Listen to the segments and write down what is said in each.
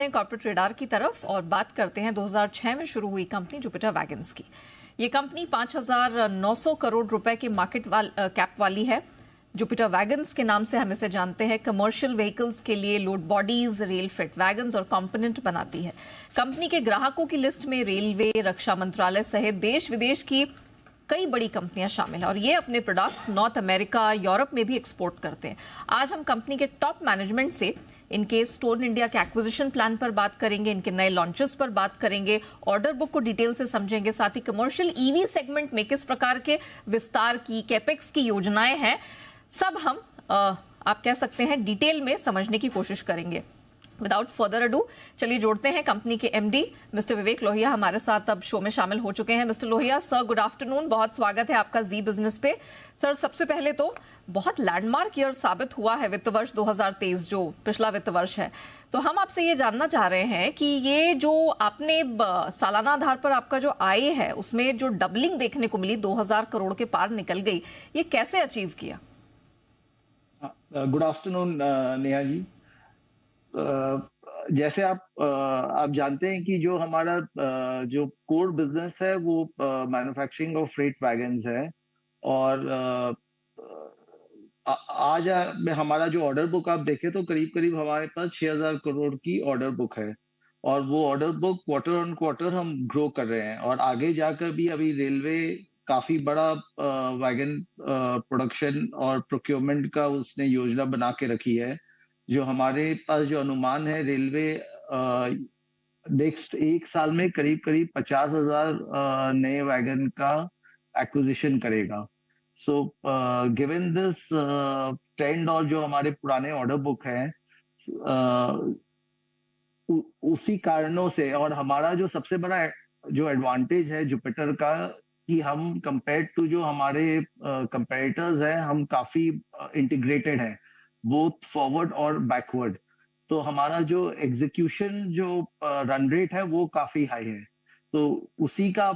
Corporate radar की तरफ और बात करते हैं 2006 में शुरू हुई कंपनी जुपिटर वैगन्स की। ये कंपनी 5,900 करोड़ रुपए के कैप वाली है। जुपिटर वैगन्स के नाम से हम इसे जानते हैं। कमर्शियल व्हीकल्स के लिए load bodies, rail freight wagons और कंपोनेंट बनाती है। कंपनी के ग्राहकों की लिस्ट में रेलवे, रक्षा मंत्रालय सहित देश विदेश की कई बड़ी कंपनियां शामिल हैं और ये अपने प्रोडक्ट्स नॉर्थ अमेरिका, यूरोप में भी एक्सपोर्ट करते हैं। आज हम कंपनी के टॉप मैनेजमेंट से इनके स्टोन इंडिया के एक्विजिशन प्लान पर बात करेंगे, इनके नए लॉन्चेस पर बात करेंगे, ऑर्डर बुक को डिटेल से समझेंगे, साथ ही कमर्शियल ईवी सेगमेंट में किस प्रकार के विस्तार की, कैपेक्स की योजनाएं हैं, सब हम आप कह सकते हैं डिटेल में समझने की कोशिश करेंगे। विदाउट फर्दर अडू चलिए जोड़ते हैं कंपनी के एमडी मिस्टर विवेक लोहिया हमारे साथ अब शो में शामिल हो चुके हैं। Mister Lohia sir, good afternoon, बहुत स्वागत है आपका जी बिजनेस पे। सर, सबसे पहले तो बहुत लैंडमार्क ईयर साबित हुआ है वित्त वर्ष 2023 जो पिछला वित्त वर्ष है, तो हम आपसे ये जानना चाह रहे हैं कि ये जो आपने सालाना आधार पर आपका जो आय है उसमें जो डबलिंग देखने को मिली, 2000 करोड़ के पार निकल गई, ये कैसे अचीव किया? Good afternoon Neha ji. जैसे आप जानते हैं कि जो हमारा जो कोर बिजनेस है वो मैन्युफैक्चरिंग ऑफ फ्रेट वैगन्स है। और आज हमारा जो ऑर्डर बुक आप देखें तो करीब करीब हमारे पास 6,000 करोड़ की ऑर्डर बुक है। और वो order book quarter on quarter हम ग्रो कर रहे हैं और आगे जाकर भी अभी रेलवे काफी बड़ा वैगन प्रोडक्शन और प्रोक्योरमेंट का उसने योजना बना के रखी है। जो हमारे पास जो अनुमान है, रेलवे नेक्स्ट एक साल में करीब करीब 50,000 नए वैगन का एक्विजिशन करेगा। सो गिवन दिस ट्रेंड और जो हमारे पुराने ऑर्डर बुक है, उसी कारणों से, और हमारा जो सबसे बड़ा जो एडवांटेज है जुपिटर का कि हम कंपेयर टू जो हमारे कंपेटिटर्स हैं, हम काफी इंटीग्रेटेड हैं बोथ फॉरवर्ड और बैकवर्ड। तो हमारा जो एग्जीक्यूशन जो रन रेट है वो काफी हाई है। तो उसी का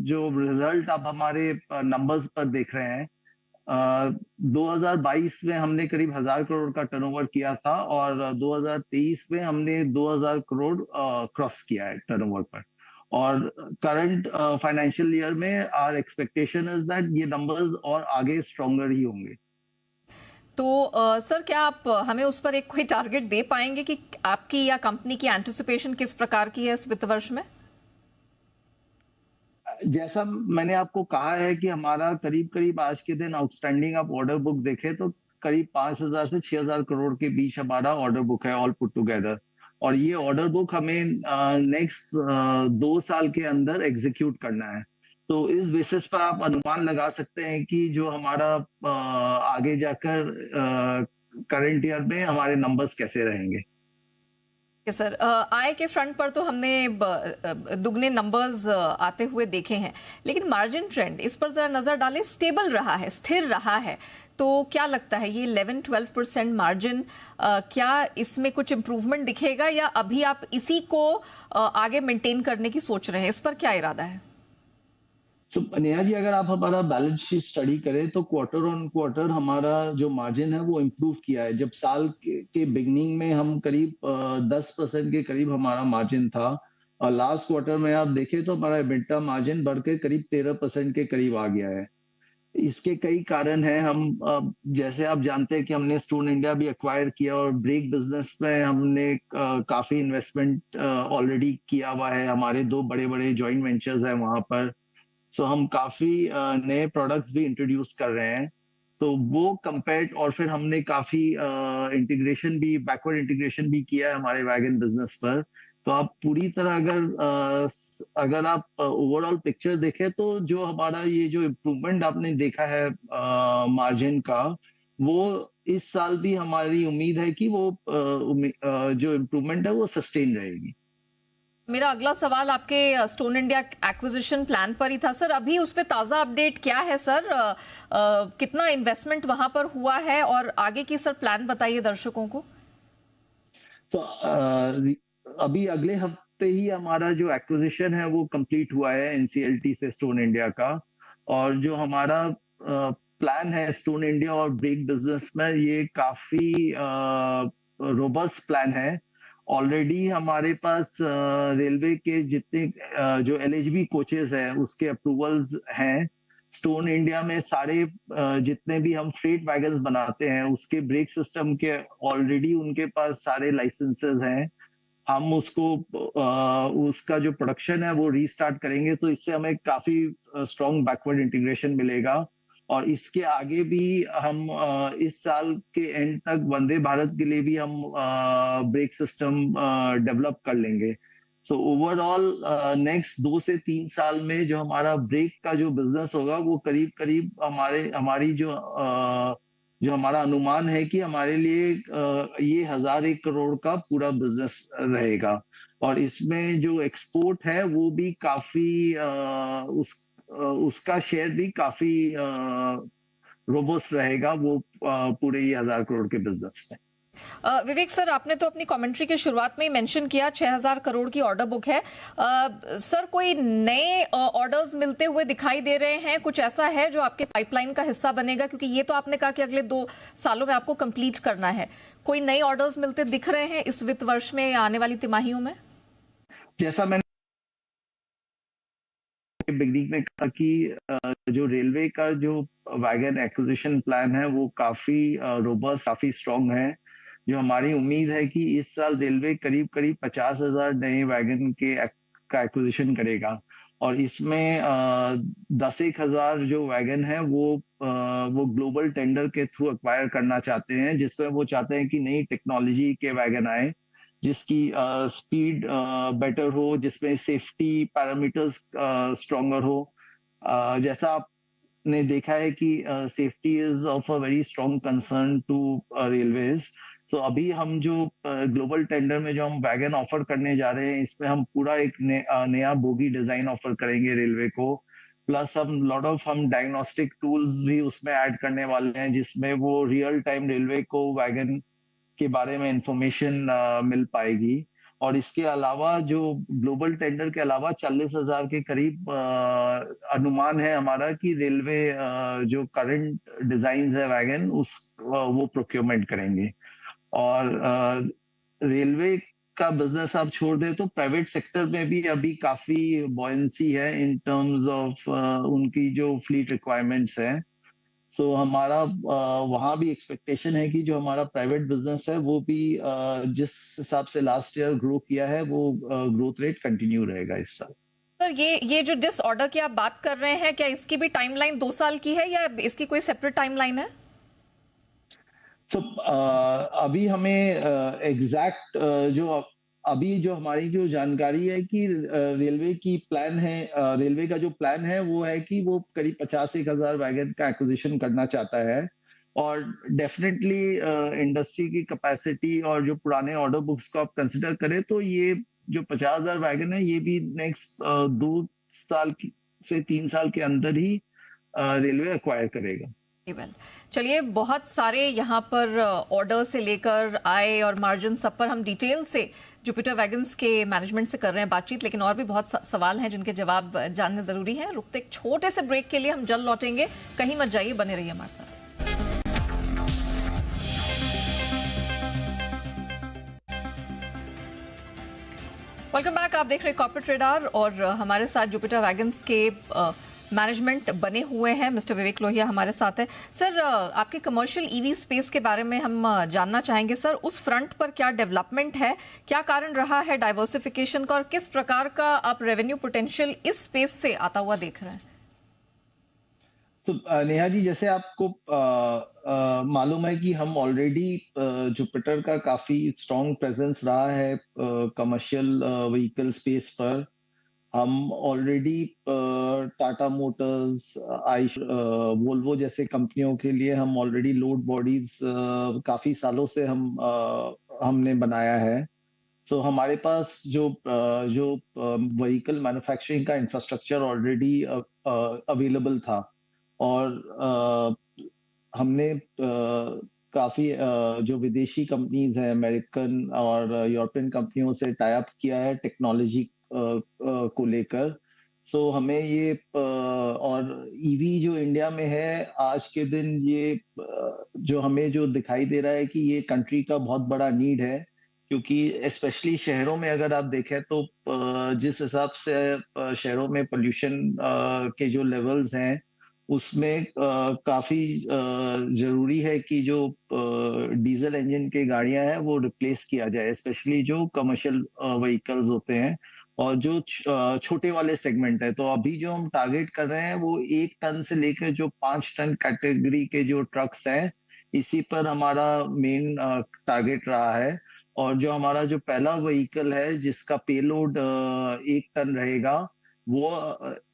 जो रिजल्ट आप हमारे नंबर्स पर देख रहे हैं। 2022 में हमने करीब 1,000 करोड़ का टर्नओवर किया था और 2023 में हमने 2,000 करोड़ क्रॉस किया है टर्नओवर पर। और करंट फाइनेंशियल ईयर में आवर एक्सपेक्टेशन इज दैट ये नंबर्स और आगे स्ट्रॉन्गर ही होंगे। तो सर, क्या आप हमें उस पर एक कोई टारगेट दे पाएंगे कि आपकी या कंपनी की एंटिसिपेशन किस प्रकार की है इस वित्त वर्ष में? जैसा मैंने आपको कहा है कि हमारा करीब करीब आज के दिन आउटस्टैंडिंग आप ऑर्डर बुक देखें तो करीब 5,000 से 6,000 करोड़ के बीच हमारा ऑर्डर बुक है ऑल पुट टुगेदर। और ये ऑर्डर बुक हमें नेक्स्ट 2 साल के अंदर एग्जीक्यूट करना है। तो इस बेसिस पर आप अनुमान लगा सकते हैं कि जो हमारा आगे जाकर करंट ईयर में हमारे नंबर्स कैसे रहेंगे। सर, आय के फ्रंट पर तो हमने दुगने नंबर्स आते हुए देखे हैं, लेकिन मार्जिन ट्रेंड इस पर जरा नजर डालें। स्टेबल रहा है, स्थिर रहा है, तो क्या लगता है ये 11-12% मार्जिन, क्या इसमें कुछ इंप्रूवमेंट दिखेगा या अभी आप इसी को आगे मेंटेन करने की सोच रहे हैं? इस पर क्या इरादा है? नेहा जी, अगर आप हमारा बैलेंस शीट स्टडी करें तो क्वार्टर ऑन क्वार्टर हमारा जो मार्जिन है वो इम्प्रूव किया है। जब साल के बिगनिंग में हम करीब 10% के करीब हमारा मार्जिन था और लास्ट क्वार्टर में आप देखें तो हमारा एबिटा मार्जिन बढ़ के करीब 13% के करीब आ गया है। इसके कई कारण हैं। जैसे आप जानते हैं कि हमने स्टोन इंडिया भी एक्वायर किया और ब्रेक बिजनेस में हमने काफी इन्वेस्टमेंट ऑलरेडी किया हुआ है। हमारे 2 बड़े बड़े जॉइंट वेंचर्स हैं वहां पर। सो हम काफी नए प्रोडक्ट्स भी इंट्रोड्यूस कर रहे हैं। तो वो कंपेयर, और फिर हमने काफी इंटीग्रेशन भी, बैकवर्ड इंटीग्रेशन भी किया है हमारे वैगन बिजनेस पर। तो आप पूरी तरह अगर आप ओवरऑल पिक्चर देखें तो जो हमारा ये जो इम्प्रूवमेंट आपने देखा है मार्जिन का, वो इस साल भी हमारी उम्मीद है कि वो जो इम्प्रूवमेंट है वो सस्टेन रहेगी। मेरा अगला सवाल आपके स्टोन इंडिया एक्विजिशन प्लान पर ही था सर। अभी उस पे ताजा अपडेट क्या है सर? कितना इन्वेस्टमेंट वहां पर हुआ है और आगे की सर प्लान बताइए दर्शकों को। So, अभी अगले हफ्ते ही हमारा जो एक्विजिशन है वो कंप्लीट हुआ है एनसीएलटी से स्टोन इंडिया का। और जो हमारा प्लान है स्टोन इंडिया और ब्रेक बिजनेस में, ये काफी रोबस्ट प्लान है। ऑलरेडी हमारे पास रेलवे के जितने जो एलएचबी कोचेस हैं उसके अप्रूवल्स हैं। स्टोन इंडिया में सारे जितने भी हम फ्रेट वैगन्स बनाते हैं उसके ब्रेक सिस्टम के ऑलरेडी उनके पास सारे लाइसेंसेस हैं। हम उसका जो प्रोडक्शन है वो रीस्टार्ट करेंगे, तो इससे हमें काफी स्ट्रॉन्ग बैकवर्ड इंटीग्रेशन मिलेगा। और इसके आगे भी हम इस साल के एंड तक वंदे भारत के लिए भी हम ब्रेक सिस्टम डेवलप कर लेंगे। सो ओवरऑल नेक्स्ट 2 से 3 साल में जो हमारा ब्रेक का जो बिजनेस होगा वो करीब करीब हमारी जो हमारा अनुमान है कि हमारे लिए ये 1,001 करोड़ का पूरा बिजनेस रहेगा। और इसमें जो एक्सपोर्ट है वो भी काफी उसका शेयर भी काफी रोबस्ट रहेगा वो पूरे ये 1,000 करोड़ के बिजनेस में। विवेक सर, आपने तो अपनी कमेंट्री की शुरुआत में ही मेंशन किया 6,000 करोड़ की ऑर्डर बुक है। सर, कोई नए ऑर्डर्स मिलते हुए दिखाई दे रहे हैं? कुछ ऐसा है जो आपके पाइपलाइन का हिस्सा बनेगा, क्योंकि ये तो आपने कहा कि अगले 2 सालों में आपको कंप्लीट करना है। कोई नए ऑर्डर्स मिलते दिख रहे हैं इस वित्त वर्ष में या आने वाली तिमाहियों में? जैसा मैंने बिगनिंग में कहा कि जो रेलवे का जो वैगन एक्विजिशन प्लान है वो काफी रोबस्ट, काफी स्ट्रांग है। जो हमारी उम्मीद है कि इस साल रेलवे करीब करीब 50,000 नए वैगन का एक्विजिशन करेगा। और इसमें 10,000 जो वैगन है वो ग्लोबल टेंडर के थ्रू एक्वायर करना चाहते हैं, जिसमें वो चाहते हैं कि नई टेक्नोलॉजी के वैगन आए, जिसकी स्पीड बेटर हो, जिसमें सेफ्टी पैरामीटर्स स्ट्रॉन्गर हो। जैसा आपने देखा है कि safety is of a very strong concern to railways. तो अभी हम जो ग्लोबल टेंडर में जो हम वैगन ऑफर करने जा रहे हैं, इसमें हम पूरा एक नया बोगी डिजाइन ऑफर करेंगे रेलवे को। प्लस हम डायग्नोस्टिक टूल्स भी उसमें ऐड करने वाले हैं, जिसमें वो रियल टाइम रेलवे को वैगन के बारे में इंफॉर्मेशन मिल पाएगी। और इसके अलावा जो ग्लोबल टेंडर के अलावा 40,000 के करीब अनुमान है हमारा कि रेलवे जो करंट डिजाइन है वैगन वो प्रोक्योरमेंट करेंगे। और रेलवे का बिजनेस आप छोड़ दें तो प्राइवेट सेक्टर में भी अभी काफी बॉयंसी है इन टर्म्स ऑफ उनकी जो फ्लीट रिक्वायरमेंट्स है। सो हमारा वहाँ भी एक्सपेक्टेशन है कि जो हमारा प्राइवेट बिजनेस है वो भी जिस हिसाब से लास्ट ईयर ग्रो किया है वो ग्रोथ रेट कंटिन्यू रहेगा इस साल। सर, ये जो जिस ऑर्डर की आप बात कर रहे हैं, क्या इसकी भी टाइमलाइन 2 साल की है या इसकी कोई सेपरेट टाइमलाइन है? सो अभी हमें एग्जैक्ट अभी जो हमारी जो जानकारी है कि रेलवे का जो प्लान है वो है कि वो करीब 51,000 वैगन का एक्विजिशन करना चाहता है। और डेफिनेटली इंडस्ट्री की कैपेसिटी और जो पुराने ऑर्डर बुक्स को आप कंसिडर करें तो ये जो 50,000 वैगन है ये भी नेक्स्ट 2 से 3 साल के अंदर ही रेलवे एक्वायर करेगा। वेल, चलिए, बहुत सारे यहाँ पर ऑर्डर से लेकर आय और मार्जिन सब पर हम डिटेल से जुपिटर वैगन्स के मैनेजमेंट से कर रहे हैं बातचीत, लेकिन और भी बहुत सवाल हैं जिनके जवाब जानने जरूरी हैं। रुकते एक छोटे से ब्रेक के लिए, हम जल्द लौटेंगे, कहीं मत जाइए, बने रहिए हमारे साथ। Welcome back. आप देख रहे हैं कॉर्पोरेट रेडार और हमारे साथ जुपिटर वैगन्स के मैनेजमेंट बने हुए हैं मिस्टर विवेक लोहिया हमारे साथ है। सर, आपके कमर्शियल ईवी स्पेस के बारे में हम जानना चाहेंगे। सर, उस फ्रंट पर क्या डेवलपमेंट है, क्या कारण रहा है डाइवर्सिफिकेशन का, और किस प्रकार का आप रेवेन्यू पोटेंशियल इस स्पेस से आता हुआ देख रहे हैं? तो नेहा जी, जैसे आपको मालूम है कि हम ऑलरेडी जुपिटर का काफी स्ट्रॉन्ग प्रेजेंस रहा है कमर्शियल व्हीकल स्पेस पर। हम ऑलरेडी टाटा मोटर्स, वोल्वो जैसे कंपनियों के लिए हम ऑलरेडी लोड बॉडीज काफी सालों से हमने बनाया है। सो हमारे पास जो व्हीकल मैन्युफैक्चरिंग का इंफ्रास्ट्रक्चर ऑलरेडी अवेलेबल था। और हमने काफी जो विदेशी कंपनीज हैं, अमेरिकन और यूरोपियन कंपनियों से टाई अप किया है टेक्नोलॉजी को लेकर। सो हमें ये और ईवी जो इंडिया में है आज के दिन, ये जो हमें जो दिखाई दे रहा है कि ये कंट्री का बहुत बड़ा नीड है। क्योंकि स्पेशली शहरों में अगर आप देखें तो जिस हिसाब से शहरों में पोल्यूशन के जो लेवल्स हैं, उसमें काफ़ी ज़रूरी है कि जो डीज़ल इंजन की गाड़ियाँ हैं, वो रिप्लेस किया जाए, स्पेशली जो कमर्शियल व्हीकल्स होते हैं और जो छोटे वाले सेगमेंट है। तो अभी जो हम टारगेट कर रहे हैं, वो 1 टन से लेकर जो 5 टन कैटेगरी के जो ट्रक्स हैं, इसी पर हमारा मेन टारगेट रहा है। और जो हमारा जो पहला व्हीकल है जिसका पेलोड 1 टन रहेगा, वो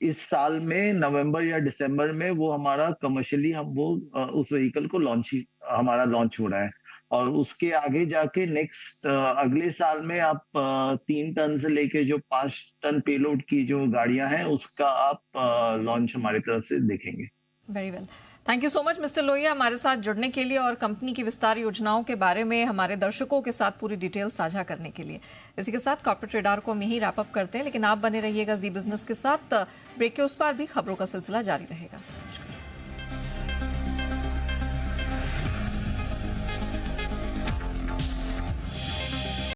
इस साल में नवंबर या दिसंबर में वो हमारा कमर्शियली हम वो उस व्हीकल को हमारा लॉन्च हो रहा है। और उसके आगे जाके नेक्स्ट अगले साल में आप 3 टन से लेके जो 5 टन पेलोड की जो गाड़ियाँ हैं, उसका आप लॉन्च हमारी तरफ से देखेंगे। Very well. Thank you so much mister Lohia हमारे साथ जुड़ने के लिए और कंपनी की विस्तार योजनाओं के बारे में हमारे दर्शकों के साथ पूरी डिटेल साझा करने के लिए। इसी के साथ कॉर्पोरेट रेडार को हम यहीं रैप अप करते हैं, लेकिन आप बने रहिएगा जी बिजनेस के साथ। ब्रेक के उस पार भी खबरों का सिलसिला जारी रहेगा।